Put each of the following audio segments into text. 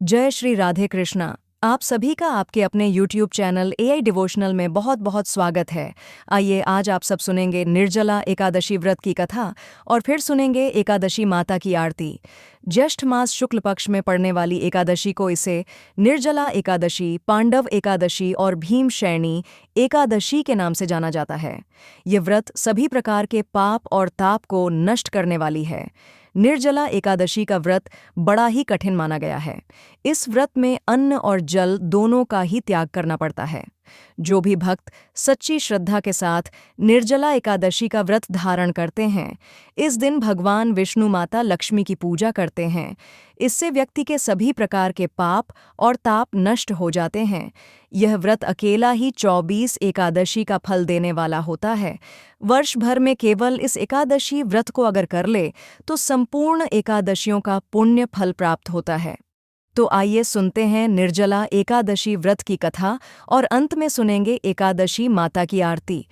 जय श्री राधे कृष्णा। आप सभी का आपके अपने YouTube चैनल एआई डिवोशनल में बहुत बहुत स्वागत है। आइए आज आप सब सुनेंगे निर्जला एकादशी व्रत की कथा और फिर सुनेंगे एकादशी माता की आरती। ज्येष्ठ मास शुक्ल पक्ष में पड़ने वाली एकादशी को इसे निर्जला एकादशी, पांडव एकादशी और भीमशैनी एकादशी के नाम से जाना जाता है। ये व्रत सभी प्रकार के पाप और ताप को नष्ट करने वाली है। निर्जला एकादशी का व्रत बड़ा ही कठिन माना गया है। इस व्रत में अन्न और जल दोनों का ही त्याग करना पड़ता है। जो भी भक्त सच्ची श्रद्धा के साथ निर्जला एकादशी का व्रत धारण करते हैं, इस दिन भगवान विष्णु माता लक्ष्मी की पूजा करते हैं। इससे व्यक्ति के सभी प्रकार के पाप और ताप नष्ट हो जाते हैं। यह व्रत अकेला ही 24 एकादशी का फल देने वाला होता है। वर्ष भर में केवल इस एकादशी व्रत को अगर कर ले तो संपूर्ण एकादशियों का पुण्य फल प्राप्त होता है। तो आइए सुनते हैं निर्जला एकादशी व्रत की कथा और अंत में सुनेंगे एकादशी माता की आरती।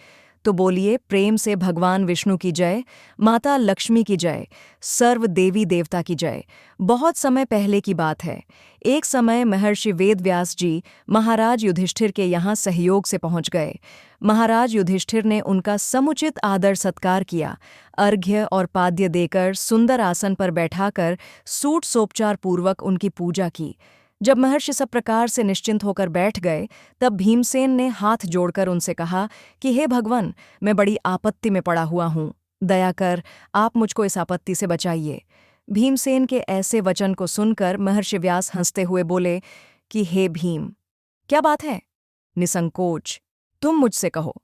तो बोलिए प्रेम से भगवान विष्णु की जय, माता लक्ष्मी की जय, सर्व देवी देवता की जय। बहुत समय पहले की बात है। एक समय महर्षि वेदव्यास जी महाराज युधिष्ठिर के यहाँ सहयोग से पहुँच गए। महाराज युधिष्ठिर ने उनका समुचित आदर सत्कार किया। अर्घ्य और पाद्य देकर सुंदर आसन पर बैठाकर सूट सोपचार पूर्वक उनकी पूजा की। जब महर्षि सब प्रकार से निश्चिंत होकर बैठ गए, तब भीमसेन ने हाथ जोड़कर उनसे कहा कि हे भगवान, मैं बड़ी आपत्ति में पड़ा हुआ हूँ। दया कर आप मुझको इस आपत्ति से बचाइए। भीमसेन के ऐसे वचन को सुनकर महर्षि व्यास हंसते हुए बोले कि हे भीम, क्या बात है? निसंकोच तुम मुझसे कहो।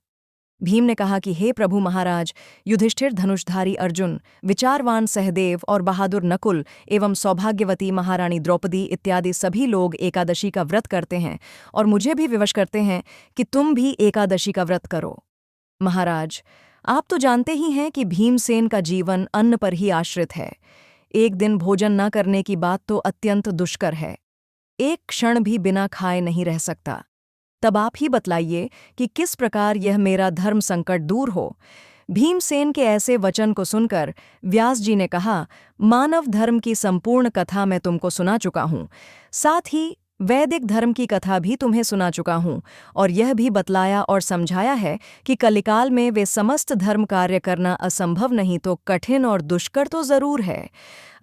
भीम ने कहा कि हे प्रभु महाराज, युधिष्ठिर, धनुषधारी अर्जुन, विचारवान सहदेव और बहादुर नकुल एवं सौभाग्यवती महारानी द्रौपदी इत्यादि सभी लोग एकादशी का व्रत करते हैं और मुझे भी विवश करते हैं कि तुम भी एकादशी का व्रत करो। महाराज, आप तो जानते ही हैं कि भीमसेन का जीवन अन्न पर ही आश्रित है। एक दिन भोजन न करने की बात तो अत्यंत दुष्कर है। एक क्षण भी बिना खाए नहीं रह सकता। तब आप ही बतलाइए कि किस प्रकार यह मेरा धर्म संकट दूर हो। भीमसेन के ऐसे वचन को सुनकर व्यास जी ने कहा, मानव धर्म की संपूर्ण कथा मैं तुमको सुना चुका हूँ, साथ ही वैदिक धर्म की कथा भी तुम्हें सुना चुका हूँ और यह भी बतलाया और समझाया है कि कलिकाल में वे समस्त धर्म कार्य करना असंभव नहीं तो कठिन और दुष्कर तो जरूर है।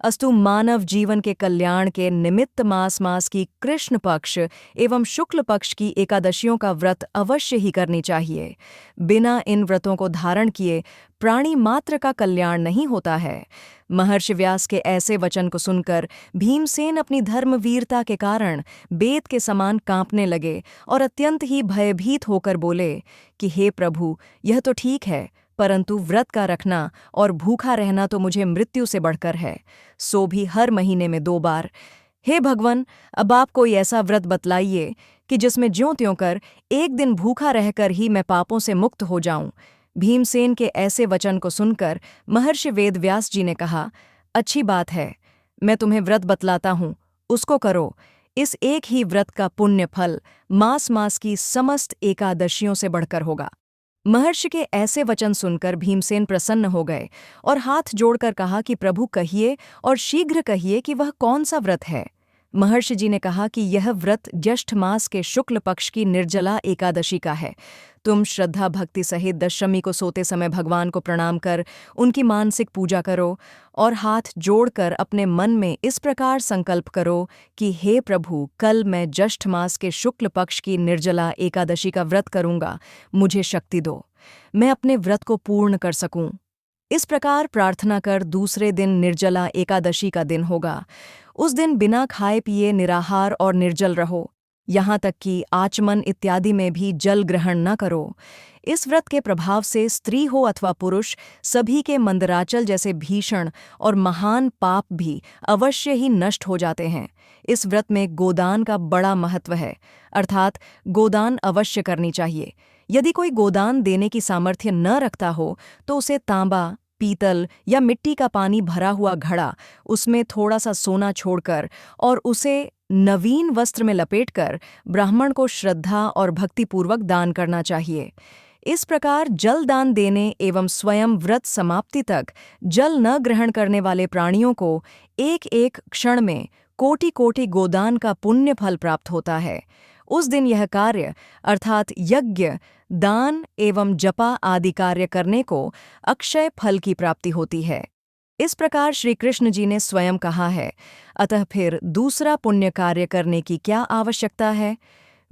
अस्तु मानव जीवन के कल्याण के निमित्त मास मास की कृष्ण पक्ष एवं शुक्ल पक्ष की एकादशियों का व्रत अवश्य ही करनी चाहिए। बिना इन व्रतों को धारण किए प्राणी मात्र का कल्याण नहीं होता है। महर्षि व्यास के ऐसे वचन को सुनकर भीमसेन अपनी धर्मवीरता के कारण बेत के समान कांपने लगे और अत्यंत ही भयभीत होकर बोले कि हे प्रभु, यह तो ठीक है, परंतु व्रत का रखना और भूखा रहना तो मुझे मृत्यु से बढ़कर है, सो भी हर महीने में 2 बार। हे भगवान, अब आप कोई ऐसा व्रत बतलाइए कि जिसमें ज्यों त्यों कर एक दिन भूखा रहकर ही मैं पापों से मुक्त हो जाऊं। भीमसेन के ऐसे वचन को सुनकर महर्षि वेदव्यास जी ने कहा, अच्छी बात है, मैं तुम्हें व्रत बतलाता हूँ, उसको करो। इस एक ही व्रत का पुण्य फल मास मास की समस्त एकादशियों से बढ़कर होगा। महर्षि के ऐसे वचन सुनकर भीमसेन प्रसन्न हो गए और हाथ जोड़कर कहा कि प्रभु कहिए और शीघ्र कहिए कि वह कौन सा व्रत है। महर्षि जी ने कहा कि यह व्रत ज्येष्ठ मास के शुक्ल पक्ष की निर्जला एकादशी का है। तुम श्रद्धा भक्ति सहित दशमी को सोते समय भगवान को प्रणाम कर उनकी मानसिक पूजा करो और हाथ जोड़कर अपने मन में इस प्रकार संकल्प करो कि हे प्रभु, कल मैं ज्येष्ठ मास के शुक्ल पक्ष की निर्जला एकादशी का व्रत करूंगा, मुझे शक्ति दो, मैं अपने व्रत को पूर्ण कर सकूं। इस प्रकार प्रार्थना कर दूसरे दिन निर्जला एकादशी का दिन होगा। उस दिन बिना खाए पिए निराहार और निर्जल रहो, यहाँ तक कि आचमन इत्यादि में भी जल ग्रहण न करो। इस व्रत के प्रभाव से स्त्री हो अथवा पुरुष, सभी के मंदराचल जैसे भीषण और महान पाप भी अवश्य ही नष्ट हो जाते हैं। इस व्रत में गोदान का बड़ा महत्व है, अर्थात गोदान अवश्य करनी चाहिए। यदि कोई गोदान देने की सामर्थ्य न रखता हो तो उसे तांबा, पीतल या मिट्टी का पानी भरा हुआ घड़ा, उसमें थोड़ा सा सोना छोड़कर और उसे नवीन वस्त्र में लपेटकर ब्राह्मण को श्रद्धा और भक्तिपूर्वक दान करना चाहिए। इस प्रकार जल दान देने एवं स्वयं व्रत समाप्ति तक जल न ग्रहण करने वाले प्राणियों को एक एक क्षण में कोटि कोटि गोदान का पुण्य फल प्राप्त होता है। उस दिन यह कार्य अर्थात यज्ञ, दान एवं जपा आदि कार्य करने को अक्षय फल की प्राप्ति होती है। इस प्रकार श्री कृष्ण जी ने स्वयं कहा है। अतः फिर दूसरा पुण्य कार्य करने की क्या आवश्यकता है?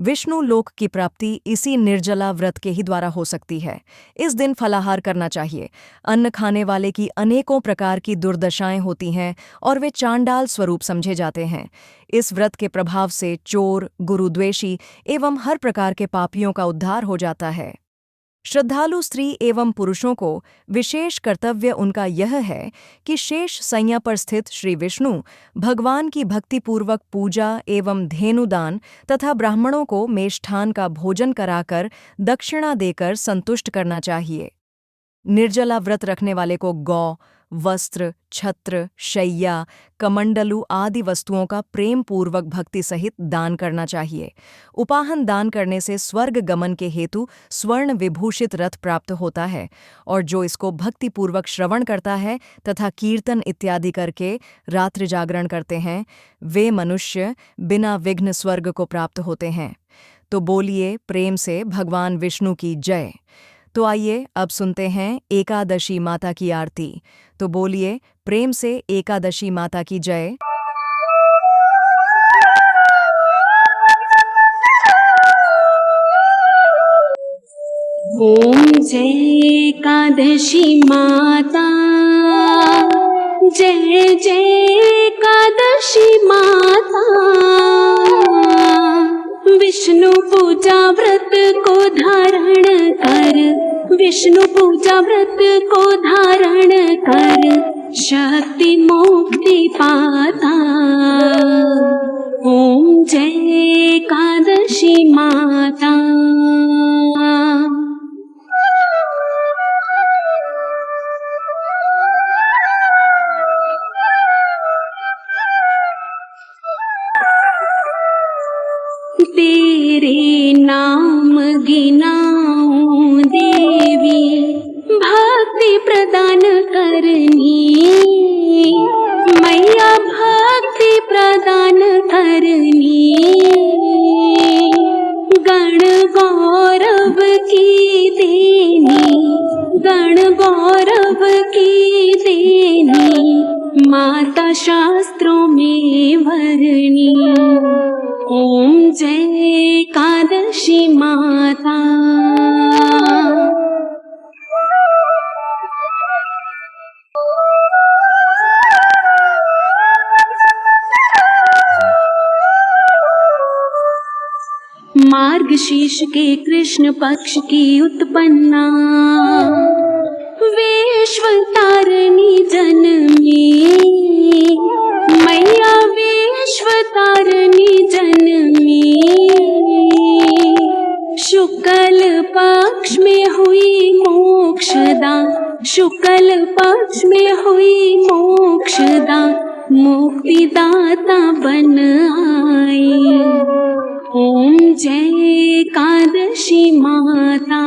विष्णु लोक की प्राप्ति इसी निर्जला व्रत के ही द्वारा हो सकती है। इस दिन फलाहार करना चाहिए। अन्न खाने वाले की अनेकों प्रकार की दुर्दशाएं होती हैं और वे चांडाल स्वरूप समझे जाते हैं। इस व्रत के प्रभाव से चोर, गुरुद्वेषी एवं हर प्रकार के पापियों का उद्धार हो जाता है। श्रद्धालु स्त्री एवं पुरुषों को विशेष कर्तव्य उनका यह है कि शेष सैया पर स्थित श्री विष्णु भगवान की भक्तिपूर्वक पूजा एवं धेनुदान तथा ब्राह्मणों को मेष्ठान का भोजन कराकर दक्षिणा देकर संतुष्ट करना चाहिए। निर्जला व्रत रखने वाले को गौ, वस्त्र, छत्र, शैया, कमंडलू आदि वस्तुओं का प्रेम पूर्वक भक्ति सहित दान करना चाहिए। उपाहन दान करने से स्वर्ग गमन के हेतु स्वर्ण विभूषित रथ प्राप्त होता है और जो इसको भक्तिपूर्वक श्रवण करता है तथा कीर्तन इत्यादि करके रात्रि जागरण करते हैं, वे मनुष्य बिना विघ्न स्वर्ग को प्राप्त होते हैं। तो बोलिए प्रेम से भगवान विष्णु की जय। तो आइए अब सुनते हैं एकादशी माता की आरती। तो बोलिए प्रेम से एकादशी माता की जय। ओम जय एकादशी माता, जय जय एकादशी माता। विष्णु पूजा व्रत को धारण कर, विष्णु पूजा व्रत को धारण कर शक्ति मुक्ति पाता। ओम जय एकादशी माता। तेरे नाम गिनाऊं देवी, भक्ति प्रदान करनी मैया, भक्ति प्रदान करनी। गण गौरव की देनी, गण गौरव की देनी, माता शास्त्रों में वरनी। ओम जय एकादशी माता। मार्गशीर्ष के कृष्ण पक्ष की उत्पन्ना, विश्वतारिणी जननी मैया, विश्वतारिणी जननी। शुक्ल पक्ष में हुई मोक्षदा, शुक्ल पक्ष में हुई मोक्षदा, मुक्तिदाता बन आई। ओम जय एकादशी माता।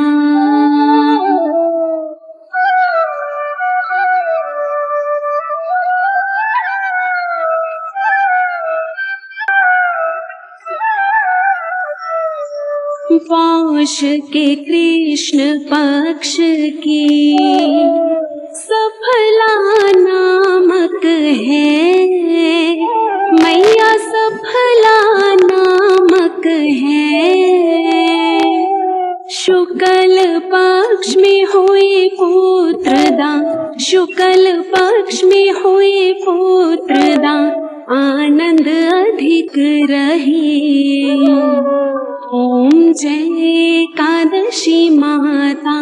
पौष के कृष्ण पक्ष की सफला नामक है मैया, सफला नामक है। शुक्ल पक्ष में हुई पुत्रदा, शुक्ल पक्ष में हुई पुत्रदा, आनंद अधिक रहे। ओम जय एकादशी माता।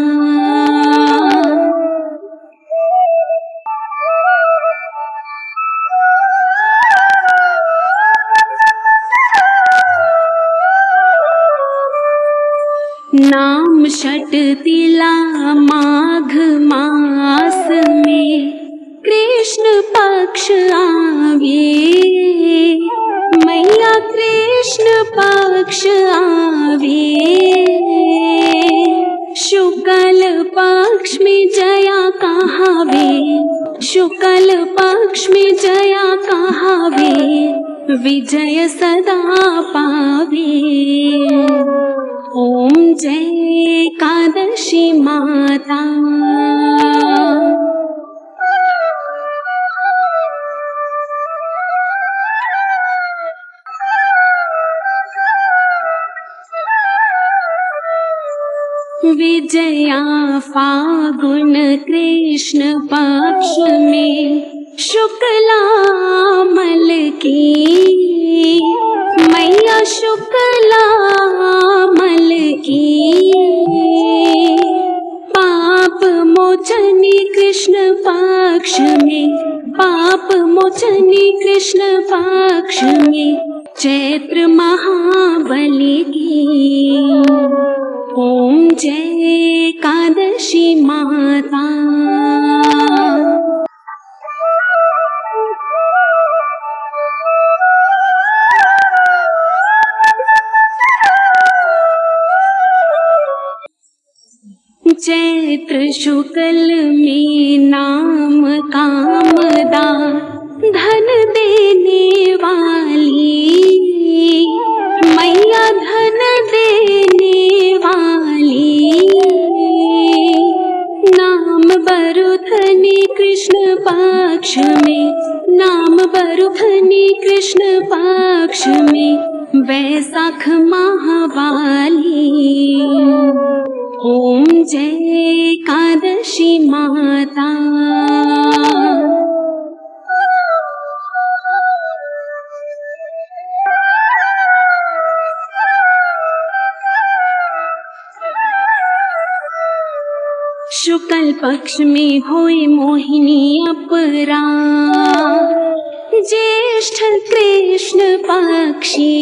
नाम षट तिला माघ मास में कृष्ण पक्ष आवे मैया, कृष्ण पक्ष आवे। शुक्ल पक्ष में जया कहावे, शुक्ल पक्ष में जया कहावे, विजय सदा पावे। ओम जय एकादशी माता। विजया फागुन कृष्ण पक्ष में शुक्लामल की, मैया शुक्लामल की। पाप मोचनी कृष्ण पक्ष में, पाप मोचनी कृष्ण पक्ष में चैत्र महाबली की। ओम जय एकादशी माता। चैत्र शुक्ल में नाम कामदा, धन देने वाली मैया, धन देने वाली। नाम बरुधनी कृष्ण पक्ष में, नाम बरुधनी कृष्ण पक्ष में वैशाख माहवाली। ओम जय एकादशी माता। शुक्ल पक्ष में हुई मोहिनी अपराध, ज्येष्ठ कृष्ण पक्षी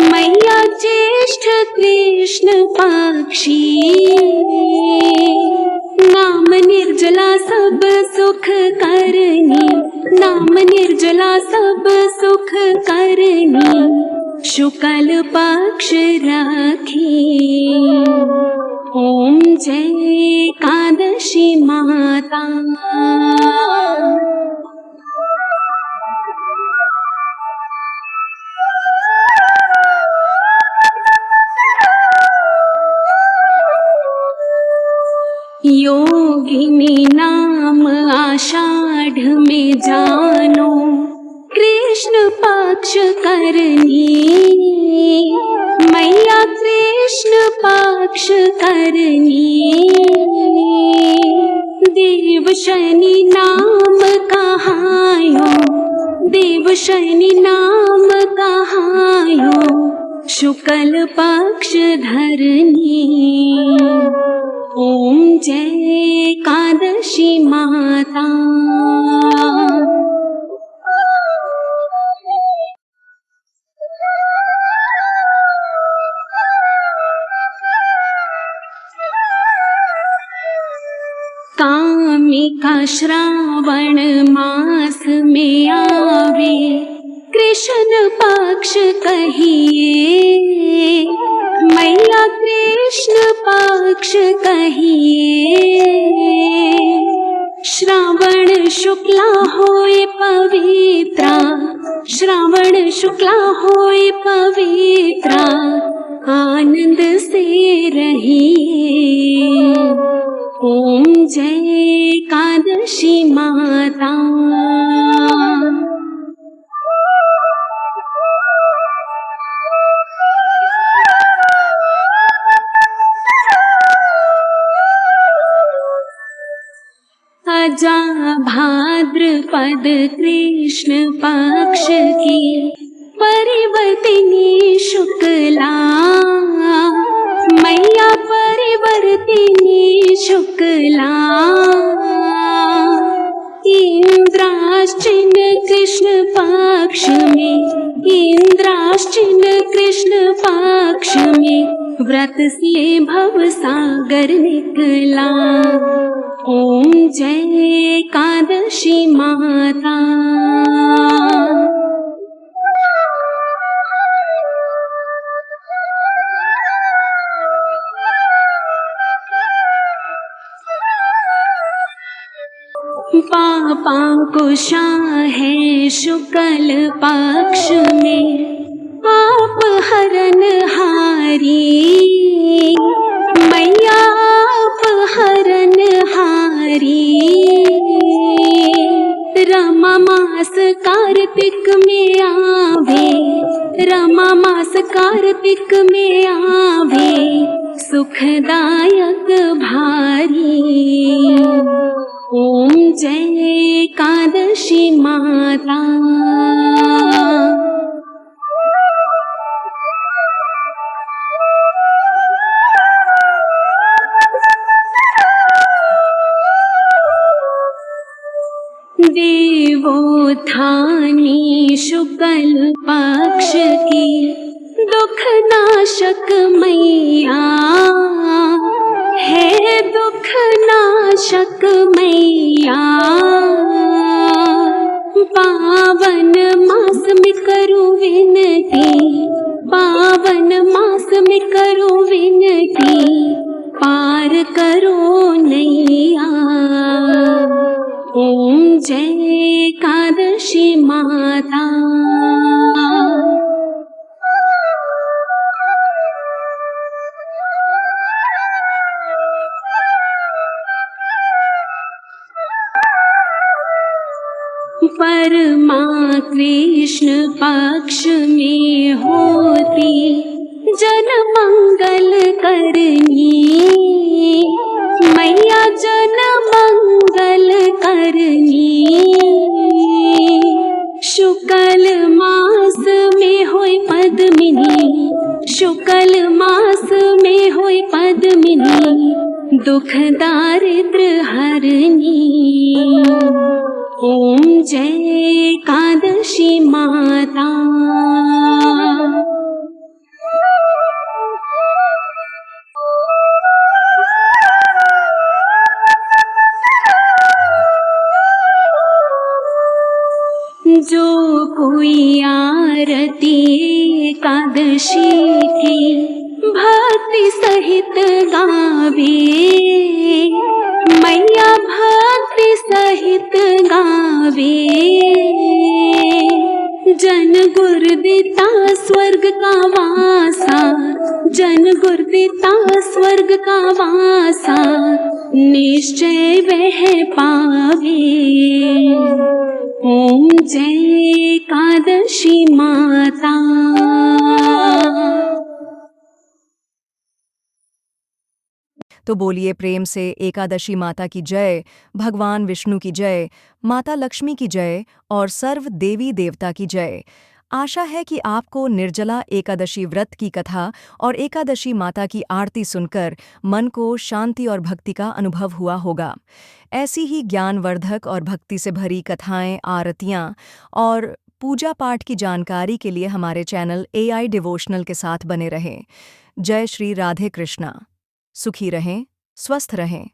मैया, ज्येष्ठ कृष्ण पक्षी। नाम निर्जला सब सुख करनी, नाम निर्जला सब सुख करनी शुक्ल पक्ष राखी। ओम जय एकादशी माता। योगिनी नाम आषाढ़ में जानो, कृष्ण पक्ष करनी मैया, कृष्ण पक्ष करनी। देव शनि नाम कहायो, देव शनि नाम कहायो शुक्ल पक्ष धरनी। ओम जय एकादशी माता। कामिका श्रावण मास में आवे, कृष्ण पक्ष कहिए मैया, कृष्ण पक्ष कहिए। श्रावण शुक्ला होए पवित्रा, श्रावण शुक्ला होए पवित्रा, आनंद से रहिए। ओम जय एकादशी माता। अजा भाद्रपद कृष्ण पक्ष की परिवर्तिनी शुक्ला मैया, परिवर्तिनी शुक्ला। इंद्राश्चिन कृष्ण पक्ष में, इंद्राश्चिन कृष्ण पक्ष में व्रत से भव सागर निकला। ओम जय एकादशी माता। पापांकुशा है शुक्ल पक्ष में आप हरनहारी मैया आप हरनहारी रमा मास कार्तिक में आवे रमा मास कार्तिक में आवे सुखदायक भारी ओम जय एकादशी माता। देवोत्थानी शुक्ल पक्ष की दुख नाशक मैया है दुख नाशक मैया पावन मास में करूं विनती पावन मास में करूं विनती पार करो नैया ओम जय एकादशी माता। परमा कृष्ण पक्ष में होती जन मंगल करनी मैया जन मंगल करनी शुक्ल मास में होई पद्मिनी शुक्ल मास में होई पद्मिनी दुख दारिद्र हरनी ओम जय एकादशी माता। जो कोई आरती एकादशी की भक्ति सहित गावे मैया भक्ति सहित गावे जन गुरुदिता स्वर्ग का वासा जन गुरुदिता स्वर्ग का वासा निश्चय वह पावे ओम जय एकादशी माता। तो बोलिए प्रेम से एकादशी माता की जय, भगवान विष्णु की जय, माता लक्ष्मी की जय और सर्व देवी देवता की जय। आशा है कि आपको निर्जला एकादशी व्रत की कथा और एकादशी माता की आरती सुनकर मन को शांति और भक्ति का अनुभव हुआ होगा। ऐसी ही ज्ञानवर्धक और भक्ति से भरी कथाएं, आरतियां और पूजा पाठ की जानकारी के लिए हमारे चैनल AI डिवोशनल के साथ बने रहें। जय श्री राधे कृष्णा। सुखी रहें, स्वस्थ रहें।